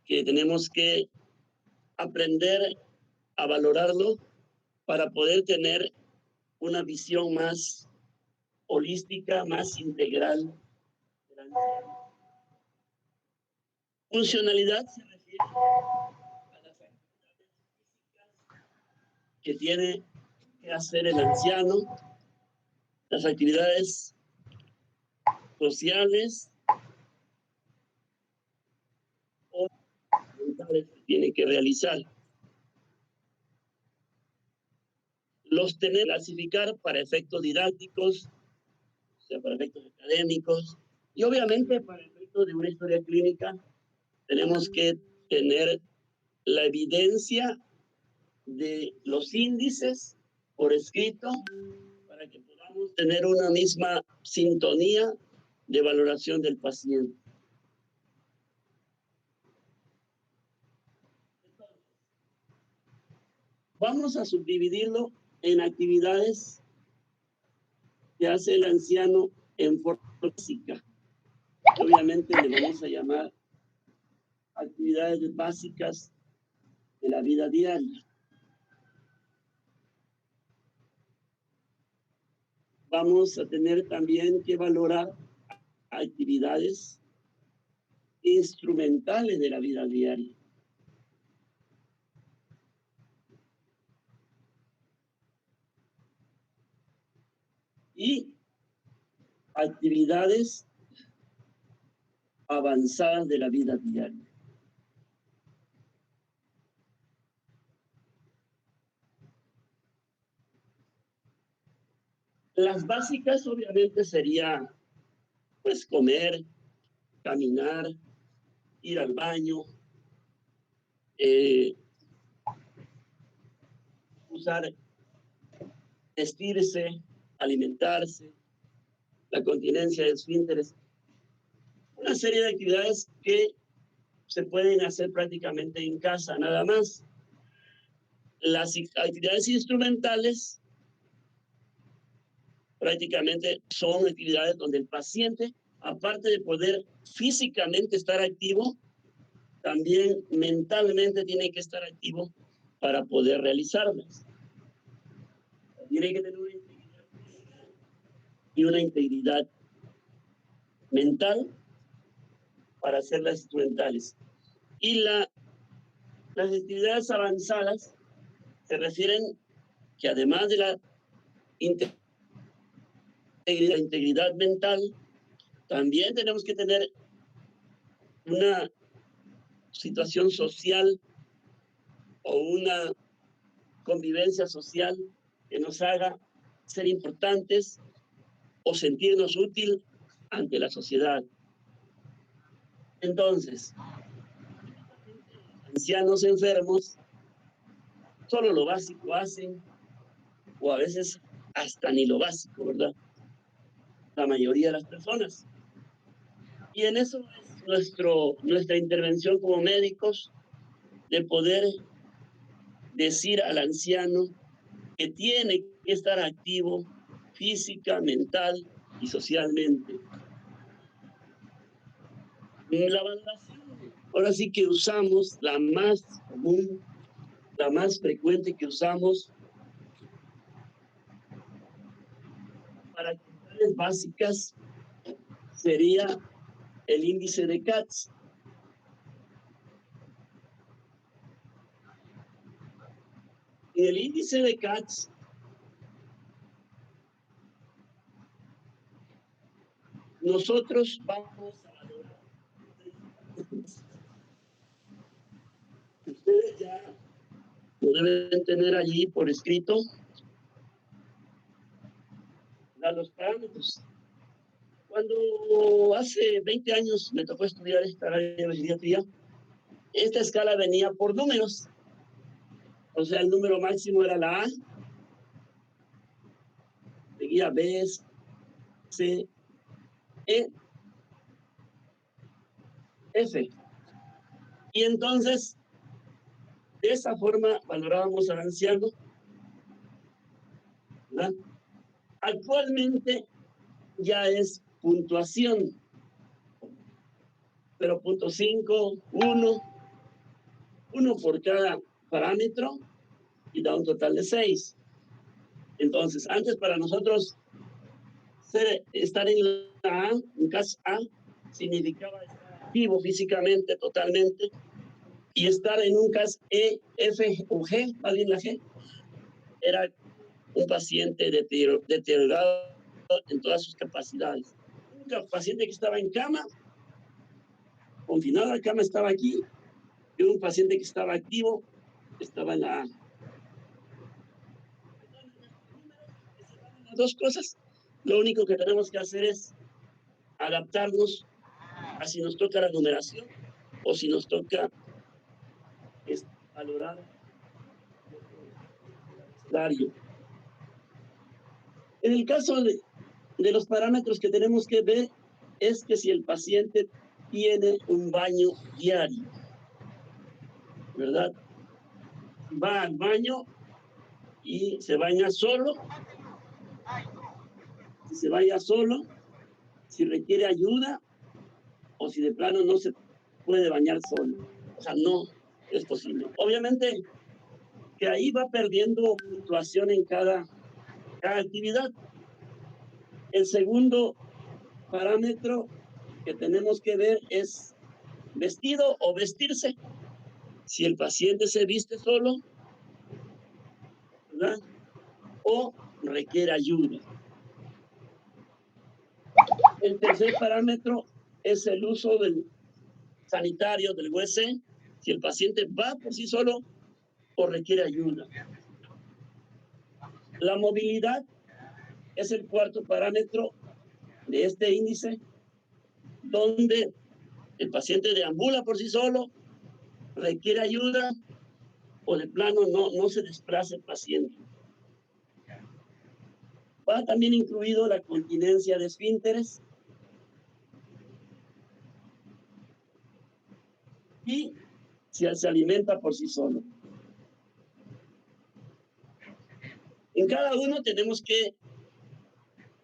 que tenemos que aprender a valorarlo para poder tener una visión más holística, más integral del anciano. Funcionalidad se refiere a las actividades físicas que tiene que hacer el anciano, las actividades sociales o mentales que tiene que realizar. Los tenemos que clasificar para efectos didácticos, o sea, para efectos académicos, y obviamente para efectos de una historia clínica tenemos que tener la evidencia de los índices por escrito para que podamos tener una misma sintonía de valoración del paciente. Vamos a subdividirlo en actividades que hace el anciano en forma básica. Obviamente le vamos a llamar actividades básicas de la vida diaria. Vamos a tener también que valorar actividades instrumentales de la vida diaria. Y actividades avanzadas de la vida diaria. Las básicas obviamente sería pues comer, caminar, ir al baño, vestirse, alimentarse, la continencia de esfínteres, una serie de actividades que se pueden hacer prácticamente en casa, nada más. Las actividades instrumentales prácticamente son actividades donde el paciente, aparte de poder físicamente estar activo, también mentalmente tiene que estar activo para poder realizarlas. Tiene que tener una integridad física y una integridad mental para hacer las instrumentales. Y las actividades avanzadas se refieren que además de la integridad mental, también tenemos que tener una situación social o una convivencia social que nos haga ser importantes o sentirnos útil ante la sociedad. Entonces, ancianos enfermos solo lo básico hacen, o a veces hasta ni lo básico, ¿verdad? La mayoría de las personas. Y en eso es nuestra intervención como médicos, de poder decir al anciano que tiene que estar activo física, mental y socialmente. La valoración, ahora sí que usamos la más común, la más frecuente que usamos para actividades básicas sería el índice de Katz. En el índice de Katz nosotros vamos a valorar. Ustedes ya lo deben tener allí por escrito. Los parámetros. Cuando hace 20 años me tocó estudiar esta área de pediatría, esta escala venía por números. O sea, el número máximo era la A, seguía B, C, E, F. Y entonces, de esa forma valorábamos al anciano, ¿verdad? Actualmente ya es puntuación. 0.5, 1, 1 por cada parámetro y da un total de 6. Entonces, antes para nosotros estar en la A, en CAS A, significaba estar activo físicamente totalmente, y estar en un CAS E, F o G, más bien la G, era un paciente deteriorado en todas sus capacidades. Un paciente que estaba en cama, confinado a la cama, estaba aquí, y un paciente que estaba activo estaba en la A. Las dos cosas, lo único que tenemos que hacer es adaptarnos a si nos toca la numeración o si nos toca valorar el horario. En el caso de los parámetros que tenemos que ver es que si el paciente tiene un baño diario, ¿verdad? Va al baño y se baña solo. Si se baña solo, si requiere ayuda o si de plano no se puede bañar solo. O sea, no es posible. Obviamente que ahí va perdiendo puntuación en cada actividad. El segundo parámetro que tenemos que ver es vestido o vestirse. Si el paciente se viste solo, ¿verdad? O requiere ayuda. El tercer parámetro es el uso del sanitario, del WC, si el paciente va por sí solo o requiere ayuda. La movilidad es el cuarto parámetro de este índice, donde el paciente deambula por sí solo, requiere ayuda o de plano no se desplaza el paciente. Va también incluido la continencia de esfínteres y si se alimenta por sí solo. En cada uno tenemos que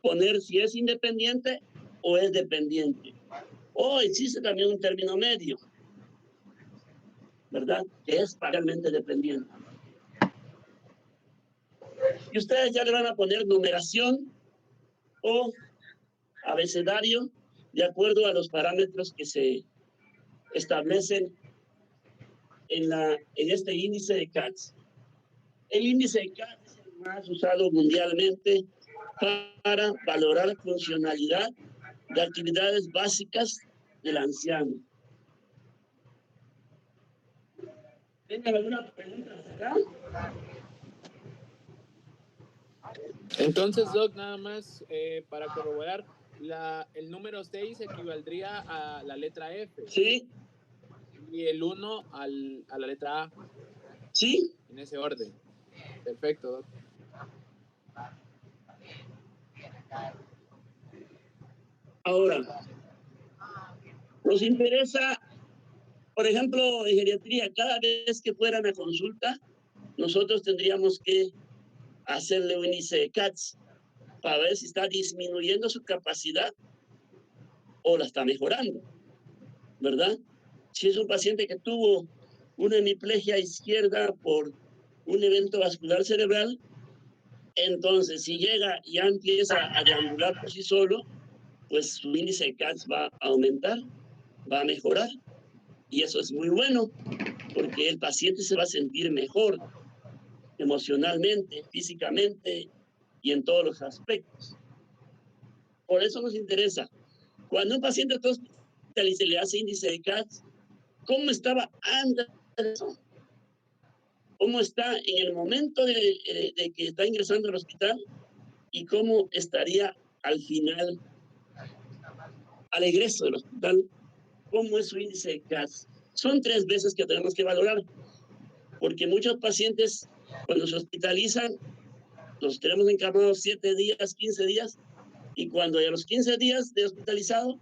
poner si es independiente o es dependiente. O existe también un término medio, ¿verdad? Que es parcialmente dependiente. Y ustedes ya le van a poner numeración o abecedario de acuerdo a los parámetros que se establecen en este índice de CATS. El índice de CATS es el más usado mundialmente para valorar funcionalidad de actividades básicas del anciano. ¿Tienen alguna pregunta acá? Entonces, Doc, nada más para corroborar, el número 6 equivaldría a la letra F. Sí. Y el 1 a la letra A. Sí. En ese orden. Perfecto, Doc. Ahora, nos interesa, por ejemplo, en geriatría, cada vez que fueran a consulta, nosotros tendríamos que hacerle un índice de CATS para ver si está disminuyendo su capacidad o la está mejorando, ¿verdad? Si es un paciente que tuvo una hemiplegia izquierda por un evento vascular cerebral, entonces si llega y ya empieza a deambular por sí solo, pues su índice de CATS va a aumentar, va a mejorar. Y eso es muy bueno, porque el paciente se va a sentir mejor emocionalmente, físicamente y en todos los aspectos. Por eso nos interesa. Cuando un paciente está hospitalizado y se le hace índice de CATS, ¿cómo estaba antes de eso? ¿Cómo está en el momento de que está ingresando al hospital? ¿Y cómo estaría al final, al egreso del hospital? ¿Cómo es su índice de CATS? Son 3 veces que tenemos que valorar, porque muchos pacientes, cuando se hospitalizan, los tenemos encamados 7 días, 15 días, y cuando a los 15 días de hospitalizado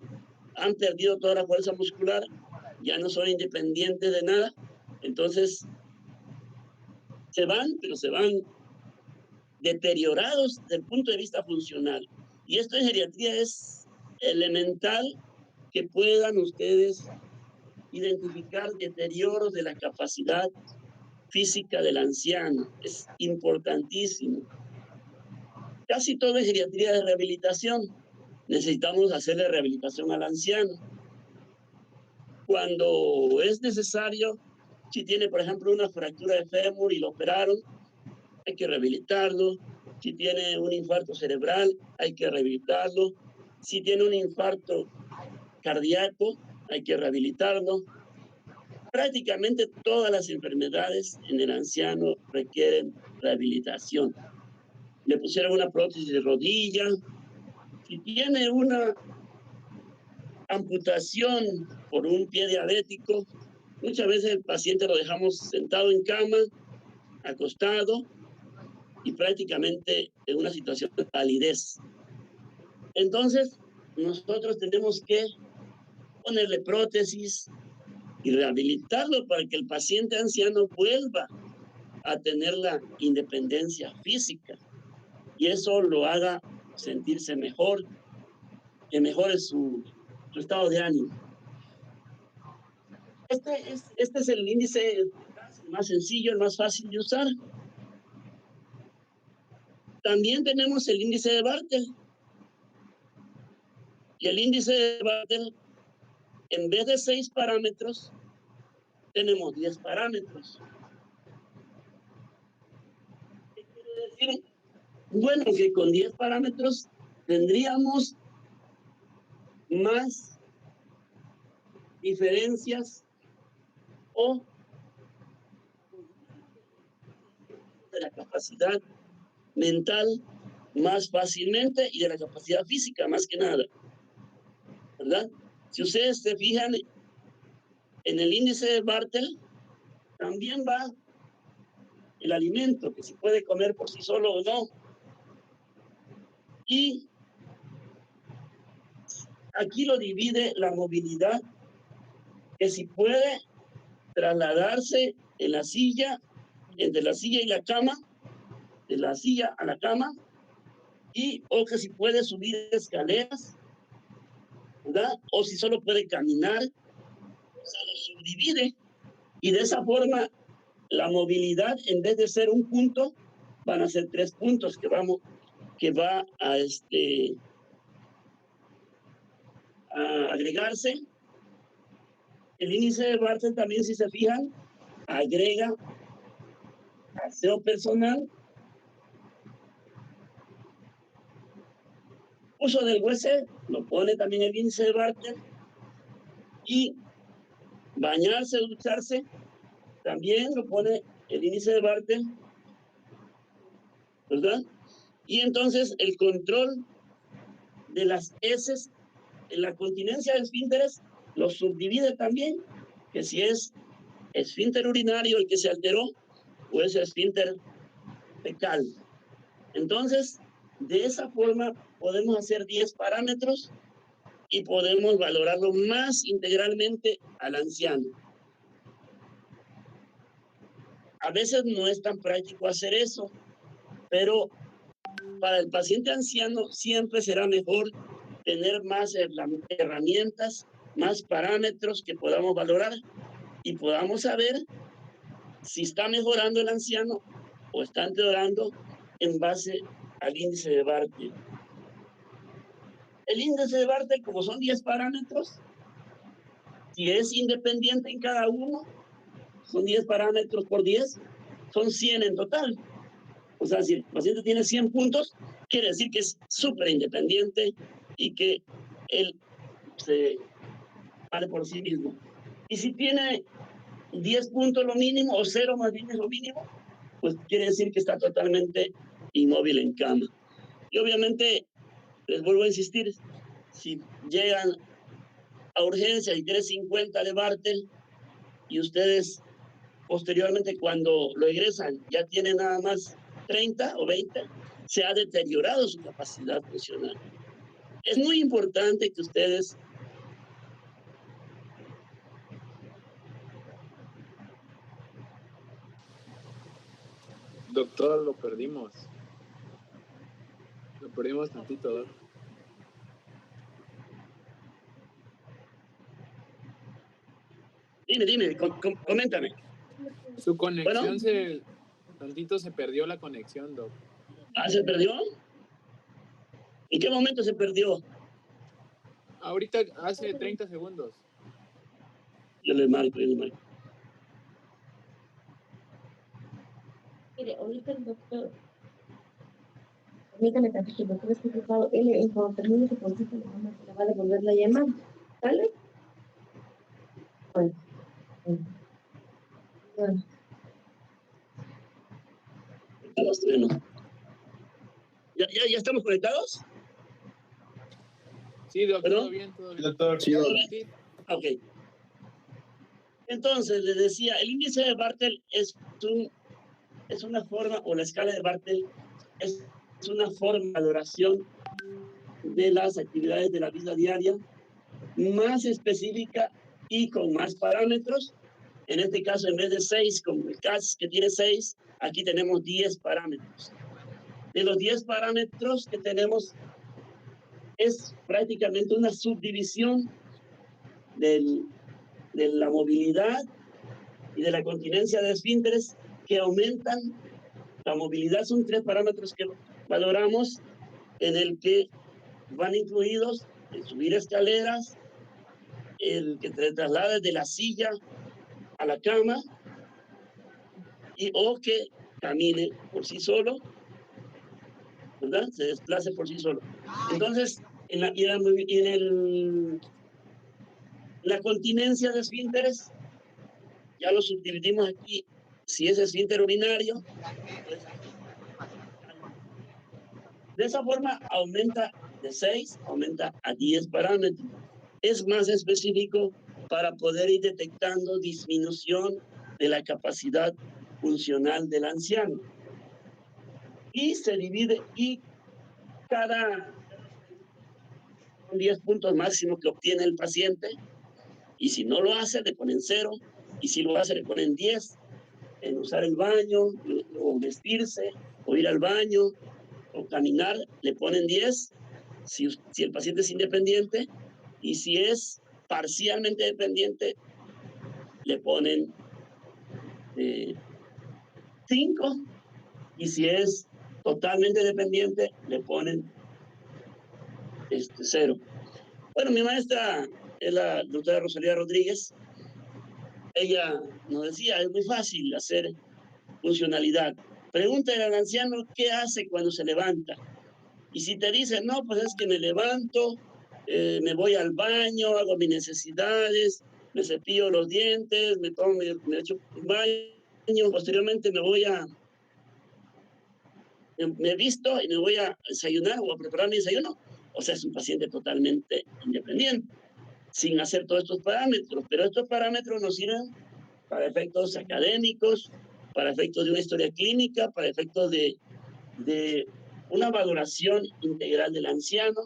han perdido toda la fuerza muscular, ya no son independientes de nada, entonces se van, pero se van deteriorados desde el punto de vista funcional. Y esto en geriatría es elemental que puedan ustedes identificar deterioros de la capacidad física del anciano. Es importantísimo. Casi todo es geriatría de rehabilitación. Necesitamos hacerle rehabilitación al anciano. Cuando es necesario, si tiene, por ejemplo, una fractura de fémur y lo operaron, hay que rehabilitarlo. Si tiene un infarto cerebral, hay que rehabilitarlo. Si tiene un infarto cardíaco, hay que rehabilitarlo. Prácticamente todas las enfermedades en el anciano requieren rehabilitación. Le pusieron una prótesis de rodilla. Si tiene una amputación por un pie diabético, muchas veces el paciente lo dejamos sentado en cama, acostado y prácticamente en una situación de palidez. Entonces, nosotros tenemos que ponerle prótesis y rehabilitarlo para que el paciente anciano vuelva a tener la independencia física y eso lo haga sentirse mejor, que mejore su estado de ánimo. Este es el índice más sencillo, el más fácil de usar. También tenemos el índice de Bartel. Y el índice de Bartel, en vez de 6 parámetros, tenemos 10 parámetros. ¿Qué quiere decir? Bueno, que con 10 parámetros tendríamos más diferencias o de la capacidad mental más fácilmente y de la capacidad física más que nada, ¿verdad? Si ustedes se fijan en el índice de Bartel, también va el alimento, que se puede comer por sí solo o no. Y aquí lo divide la movilidad, que si puede trasladarse en la silla, entre la silla y la cama, de la silla a la cama, y o que si puede subir escaleras, ¿verdad? O si solo puede caminar, o sea, lo subdivide. Y de esa forma, la movilidad, en vez de ser un punto, van a ser 3 puntos que va a agregarse. El índice de Bartel también, si se fijan, agrega aseo personal, uso del WC, lo pone también el índice de Bartel, y bañarse, ducharse, también lo pone el índice de Bartel, ¿verdad? Y entonces el control de las heces, en la continencia de esfínteres, lo subdivide también, que si es esfínter urinario el que se alteró, o es esfínter fecal. Entonces, de esa forma podemos hacer 10 parámetros y podemos valorarlo más integralmente al anciano. A veces no es tan práctico hacer eso, pero para el paciente anciano siempre será mejor tener más herramientas, más parámetros que podamos valorar y podamos saber si está mejorando el anciano o está empeorando en base al índice de Bartel. El índice de Bartel, como son 10 parámetros, si es independiente en cada uno, son 10 parámetros por 10, son 100 en total. O sea, si el paciente tiene 100 puntos, quiere decir que es súper independiente y que él se vale por sí mismo. Y si tiene 10 puntos lo mínimo, o 0 más bien es lo mínimo, pues quiere decir que está totalmente inmóvil en cama. Y obviamente, les vuelvo a insistir, si llegan a urgencia y tiene 50 de Bartel y ustedes posteriormente cuando lo egresan ya tienen nada más 30 o 20, se ha deteriorado su capacidad funcional. Es muy importante que ustedes Doctor, lo perdimos. Lo perdimos tantito, ¿no? Dime, coméntame. Su conexión tantito se perdió la conexión, Doc. ¿Ah, se perdió? ¿En qué momento se perdió? Ahorita, hace 30 segundos. Yo le marco. Mire, ahorita el doctor, permítame tantito, el doctor está ocupado, él cuando termine su consulta le va a devolver la llamada, ¿vale? Bueno. ¿Ya estamos conectados? Sí, doctor, ¿Perdón? todo bien, todo bien. Doctor, sí, doctor. Sí. Ok. Entonces, les decía, el índice de Bartel es una forma, o la escala de Bartel es una forma de valoración de las actividades de la vida diaria más específica y con más parámetros. En este caso, en vez de 6, como el CAS que tiene 6, aquí tenemos 10 parámetros. De los 10 parámetros que tenemos, es prácticamente una subdivisión de la movilidad y de la continencia de esfínteres que aumentan. La movilidad son 3 parámetros que valoramos, en el que van incluidos el subir escaleras, el que te traslades de la silla a la cama, o que camine por sí solo, ¿verdad? Se desplace por sí solo. Entonces, en la continencia de esfínteres, ya lo subdividimos aquí. Si es esfínter urinario, pues, de esa forma aumenta de 6, aumenta a 10 parámetros. Es más específico para poder ir detectando disminución de la capacidad funcional del anciano. Y se divide, y cada 10 puntos máximo que obtiene el paciente, y si no lo hace, le ponen 0, y si lo hace, le ponen 10, en usar el baño, o vestirse, o ir al baño, o caminar, le ponen 10, si el paciente es independiente, y si es parcialmente dependiente, le ponen 5, y si es totalmente dependiente, le ponen 0. Bueno, mi maestra es la doctora Rosalía Rodríguez. Ella nos decía, es muy fácil hacer funcionalidad. Pregúntale al anciano qué hace cuando se levanta. Y si te dice, no, pues es que me levanto, me voy al baño, hago mis necesidades, me cepillo los dientes, me echo un baño, posteriormente me visto y me voy a desayunar o a preparar mi desayuno. O sea, es un paciente totalmente independiente, sin hacer todos estos parámetros. Pero estos parámetros nos sirven para efectos académicos, para efectos de una historia clínica, para efectos de una valoración integral del anciano.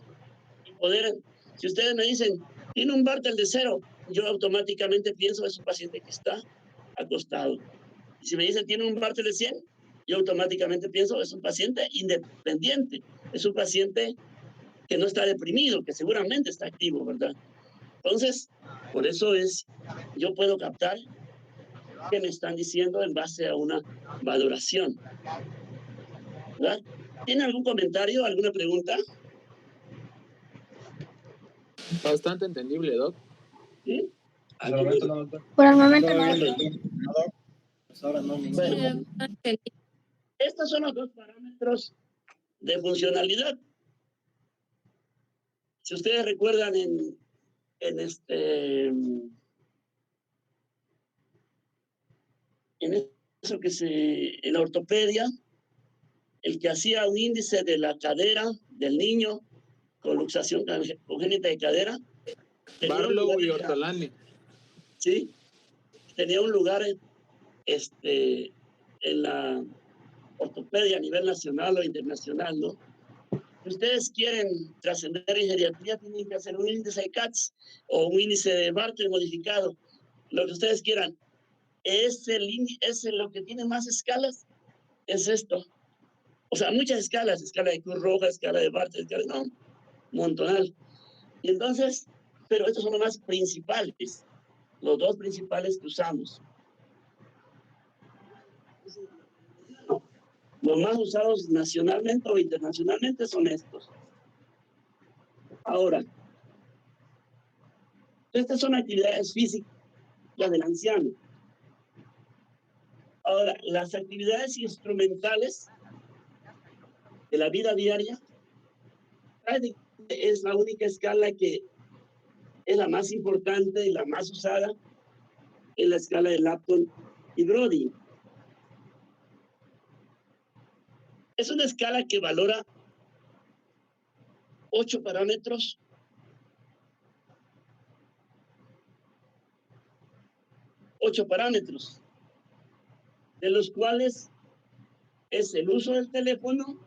Y poder, si ustedes me dicen, tiene un Bartel de 0, yo automáticamente pienso es un paciente que está acostado. Y si me dicen, tiene un Bartel de 100, yo automáticamente pienso es un paciente independiente, es un paciente que no está deprimido, que seguramente está activo, ¿verdad? Entonces, por eso yo puedo captar qué me están diciendo en base a una valoración, ¿verdad? ¿Tiene algún comentario, alguna pregunta? Bastante entendible, Doc. ¿Sí? Por el momento no. Ahora no. Bueno, estos son los 2 parámetros de funcionalidad. Si ustedes recuerdan en eso en la ortopedia, el que hacía un índice de la cadera del niño con luxación congénita de cadera, Barlow y Ortolani. Sí, tenía un lugar en la ortopedia a nivel nacional o internacional, ¿no? Si ustedes quieren trascender en geriatría, tienen que hacer un índice de CATS o un índice de Bartel modificado, lo que ustedes quieran. Es lo que tiene más escalas, es esto. O sea, muchas escalas, escala de Cruz Roja, escala de Bartel, no, montonal. Y entonces, pero estos son los más principales. los dos principales que usamos. Los más usados nacionalmente o internacionalmente son estos. Ahora, estas son actividades físicas del anciano. Ahora, las actividades instrumentales de la vida diaria es la única escala que es la más importante y la más usada en la escala de Lupton y Brody. Es una escala que valora 8 parámetros. De los cuales es el uso del teléfono,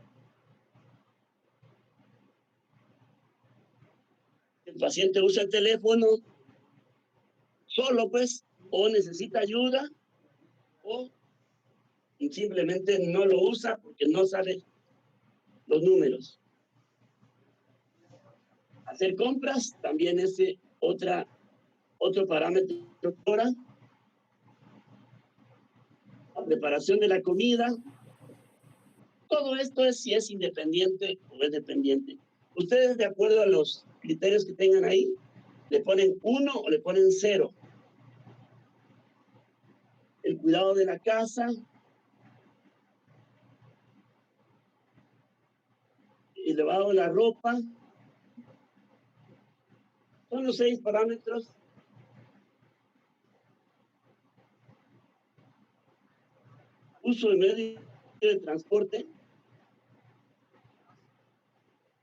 el paciente usa el teléfono solo, pues, o necesita ayuda, o simplemente no lo usa porque no sabe los números. Hacer compras también es otro parámetro. La preparación de la comida. Todo esto es si es independiente o es dependiente. Ustedes, de acuerdo a los criterios que tengan ahí, le ponen 1 o le ponen 0. El cuidado de la casa, el lavado de la ropa, son los 6 parámetros. Uso de medio de transporte.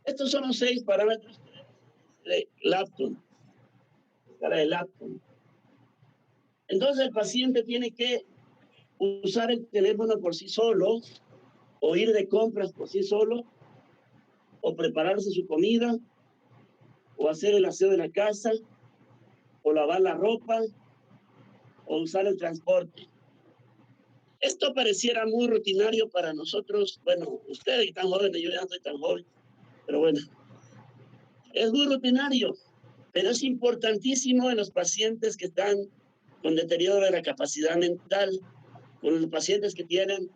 Estos son los 6 parámetros de Lupton, escala de Lupton. Entonces el paciente tiene que usar el teléfono por sí solo, o ir de compras por sí solo, o prepararse su comida, o hacer el aseo de la casa, o lavar la ropa, o usar el transporte. Esto pareciera muy rutinario para nosotros. Bueno, ustedes que están jóvenes, yo ya no soy tan joven, pero bueno, es muy rutinario, pero es importantísimo en los pacientes que están con deterioro de la capacidad mental, con los pacientes que tienen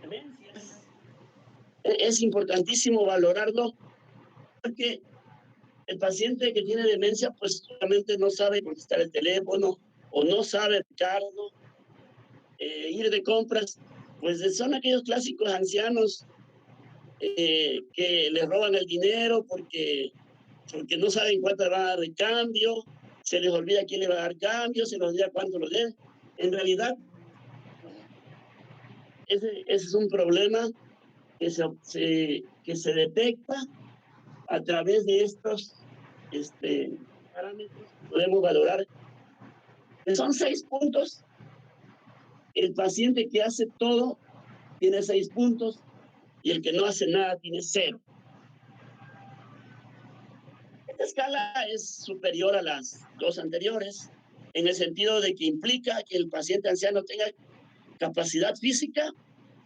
demencias. Es importantísimo valorarlo, porque el paciente que tiene demencia, pues solamente no sabe contestar el teléfono, o no sabe, Ricardo, ir de compras. Pues son aquellos clásicos ancianos que les roban el dinero porque no saben cuánto va a dar de cambio, se les olvida quién le va a dar cambio, se les olvida cuánto lo dé. En realidad, ese es un problema que se detecta a través de estos parámetros que podemos valorar. Son 6 puntos. El paciente que hace todo tiene 6 puntos y el que no hace nada tiene 0. Esta escala es superior a las 2 anteriores, en el sentido de que implica que el paciente anciano tenga capacidad física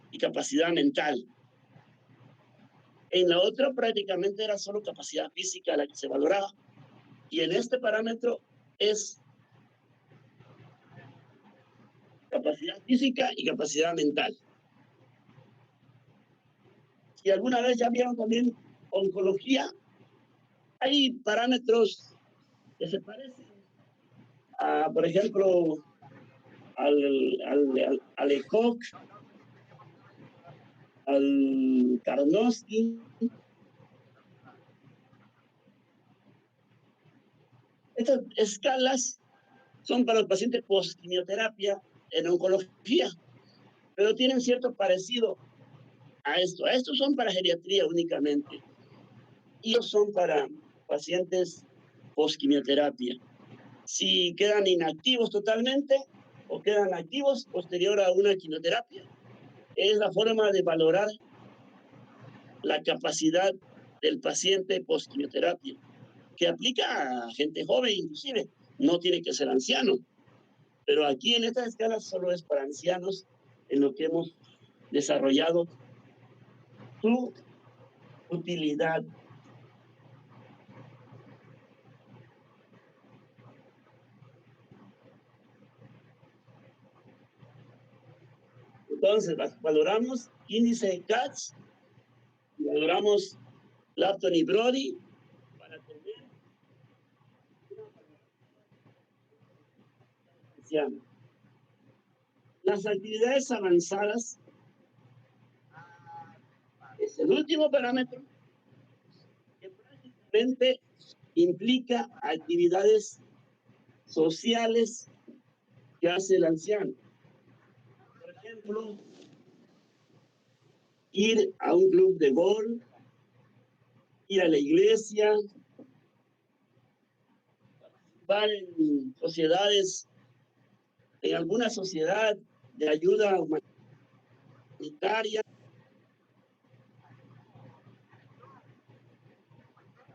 y capacidad mental. En la otra prácticamente era solo capacidad física la que se valoraba, y en este parámetro es capacidad física y capacidad mental. Si alguna vez ya vieron también oncología, hay parámetros que se parecen a, por ejemplo, al ECOG, al Karnofsky. Estas escalas son para los pacientes post-quimioterapia en oncología, pero tienen cierto parecido a esto. Estos son para geriatría únicamente, y ellos son para pacientes post-quimioterapia. Si quedan inactivos totalmente o quedan activos posterior a una quimioterapia, es la forma de valorar la capacidad del paciente post-quimioterapia, que aplica a gente joven inclusive, no tiene que ser anciano. Pero aquí en esta escala solo es para ancianos, en lo que hemos desarrollado su utilidad. Entonces, valoramos índice de Katz, valoramos Lapton y Brody para tener una. Las actividades avanzadas es el último parámetro que prácticamente implica actividades sociales que hace el anciano. Por ejemplo, ir a un club de golf, ir a la iglesia, participar en sociedades, en alguna sociedad de ayuda humanitaria.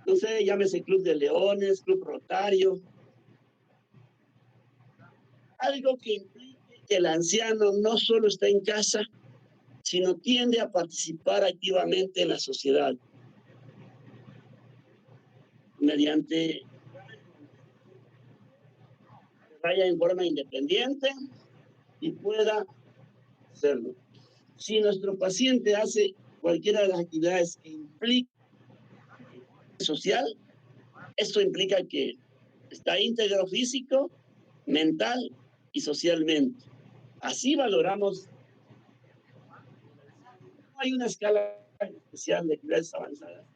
No sé, llámese Club de Leones, Club Rotario. Algo que implique que el anciano no solo está en casa, sino tiende a participar activamente en la sociedad. Mediante vaya en forma independiente y pueda hacerlo. Si nuestro paciente hace cualquiera de las actividades que implica social, esto implica que está íntegro físico, mental y socialmente. Así valoramos. No hay una escala especial de actividades avanzadas,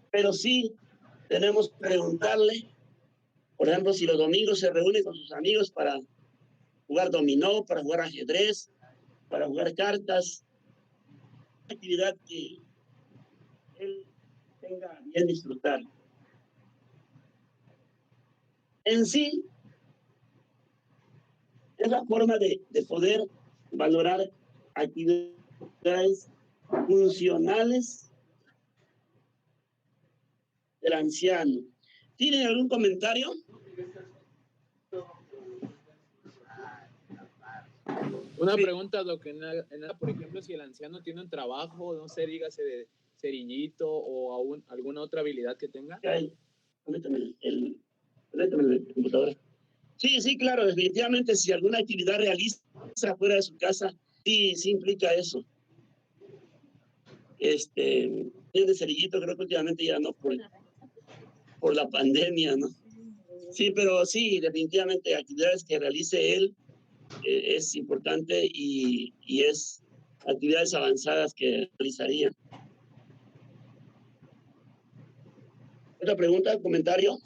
pero sí tenemos que preguntarle, por ejemplo, si los domingos se reúne con sus amigos para jugar dominó, para jugar ajedrez, para jugar cartas, una actividad que él tenga bien disfrutar. En sí, es la forma de poder valorar actividades funcionales del anciano. ¿Tienen algún comentario? Una pregunta, Doc, por ejemplo, si el anciano tiene un trabajo, no sé, dígase de cerillito o alguna otra habilidad que tenga. Permítame la computadora. Sí, claro, definitivamente si alguna actividad realiza fuera de su casa, sí implica eso. De cerillito creo que últimamente ya no por la pandemia, ¿no? Sí, pero sí, definitivamente actividades que realice él es importante y es actividades avanzadas que realizaría. ¿Otra pregunta, comentario?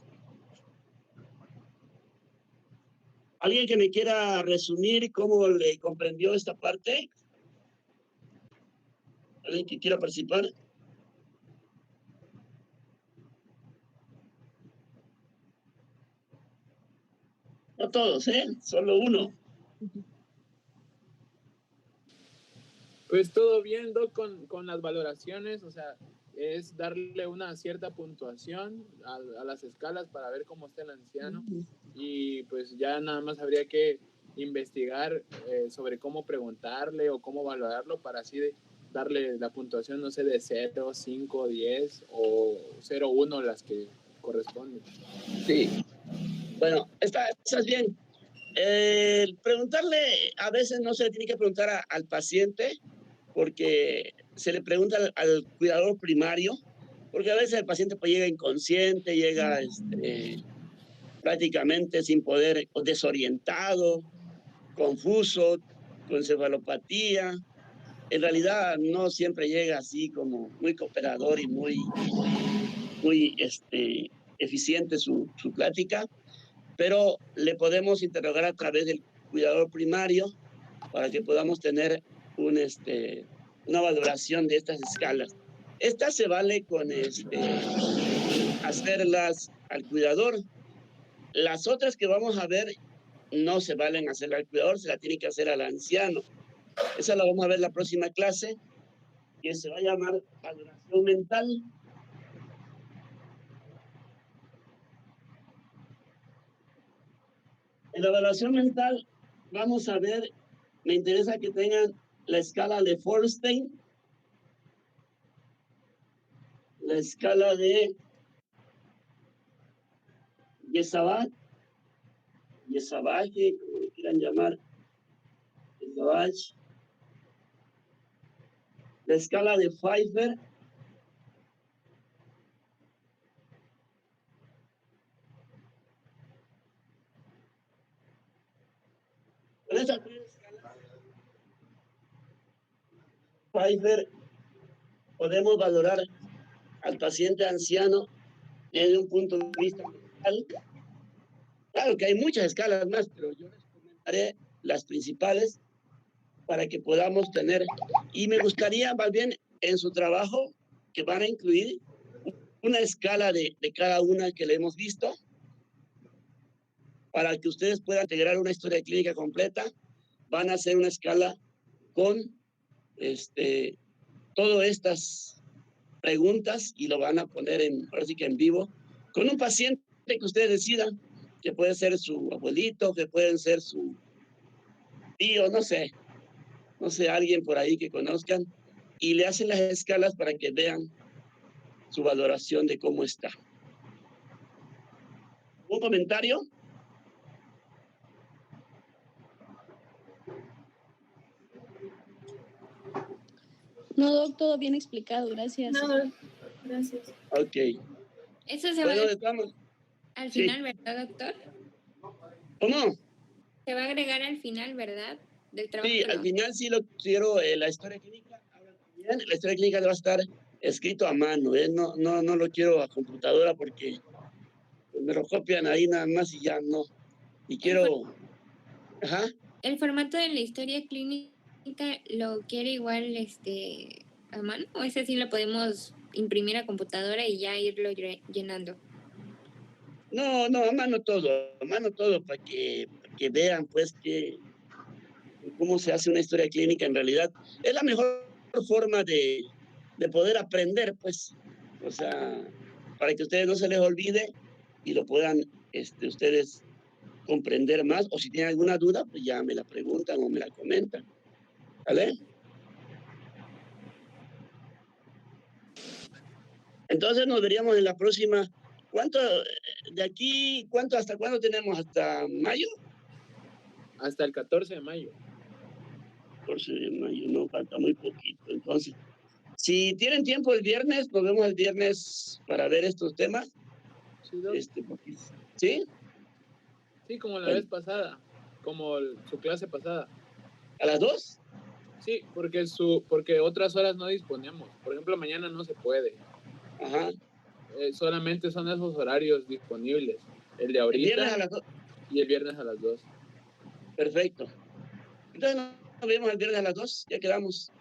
¿Alguien que me quiera resumir cómo le comprendió esta parte? ¿Alguien que quiera participar? No todos, solo uno. Pues todo bien, Doc, con las valoraciones, o sea, es darle una cierta puntuación a las escalas para ver cómo está el anciano y pues ya nada más habría que investigar sobre cómo preguntarle o cómo valorarlo para así darle la puntuación, no sé, de 0, 5, 10 o 0, 1, las que corresponden. Sí. Bueno, estás bien. Preguntarle, a veces no se le tiene que preguntar al paciente, porque se le pregunta al cuidador primario, porque a veces el paciente pues llega inconsciente, llega prácticamente sin poder, o desorientado, confuso, con encefalopatía. En realidad no siempre llega así como muy cooperador y muy eficiente su plática, pero le podemos interrogar a través del cuidador primario para que podamos tener una valoración de estas escalas. Esta se vale con hacerlas al cuidador. Las otras que vamos a ver no se valen hacerla al cuidador, se la tiene que hacer al anciano. Esa la vamos a ver la próxima clase, que se va a llamar valoración mental. En la evaluación mental vamos a ver, me interesa que tengan la escala de Feuerstein, la escala de Yesabach, como le quieran llamar, Yesabach, la escala de Pfeiffer. Con estas tres escalas, Pfeiffer, podemos valorar al paciente anciano desde un punto de vista mental. Claro que hay muchas escalas más, pero yo les comentaré las principales para que podamos tener. Y me gustaría, más bien, en su trabajo, que van a incluir una escala de cada una que le hemos visto, para que ustedes puedan integrar una historia clínica completa. Van a hacer una escala con todas estas preguntas y lo van a poner ahora sí que en vivo, con un paciente que ustedes decidan, que puede ser su abuelito, que pueden ser su tío, no sé, alguien por ahí que conozcan, y le hacen las escalas para que vean su valoración de cómo está. ¿Un comentario? No, Doc, todo bien explicado, gracias. No, gracias. Ok. Eso se Bueno, va estamos. al Sí. final, ¿verdad, doctor? ¿Cómo? Se va a agregar al final, ¿verdad? Del trabajo. Sí, al final sí lo quiero, la historia clínica. Ahora también, la historia clínica va a estar escrito a mano, no lo quiero a computadora porque me lo copian ahí nada más y ya no. Y quiero... Ajá. ¿El formato de la historia clínica lo quiere igual a mano? ¿O ese sí lo podemos imprimir a computadora y ya irlo llenando? No, a mano todo, para que vean pues cómo se hace una historia clínica en realidad. Es la mejor forma de poder aprender, pues, o sea, para que ustedes no se les olvide y lo puedan ustedes comprender más, o si tienen alguna duda, pues ya me la preguntan o me la comentan. ¿Vale? Entonces nos veríamos en la próxima. ¿Cuánto de aquí, hasta cuándo tenemos? ¿Hasta mayo? Hasta el 14 de mayo. 14 de mayo, no, falta muy poquito. Entonces, si tienen tiempo el viernes, nos vemos el viernes para ver estos temas. Sí, Doc. ¿Sí? Sí, como la vez pasada, como su clase pasada. ¿A las 2? Sí, porque otras horas no disponemos. Por ejemplo, mañana no se puede. Ajá. Solamente son esos horarios disponibles. El de ahorita. El viernes a las 2. Y el viernes a las 2. Perfecto. Entonces nos vemos el viernes a las 2. Ya quedamos.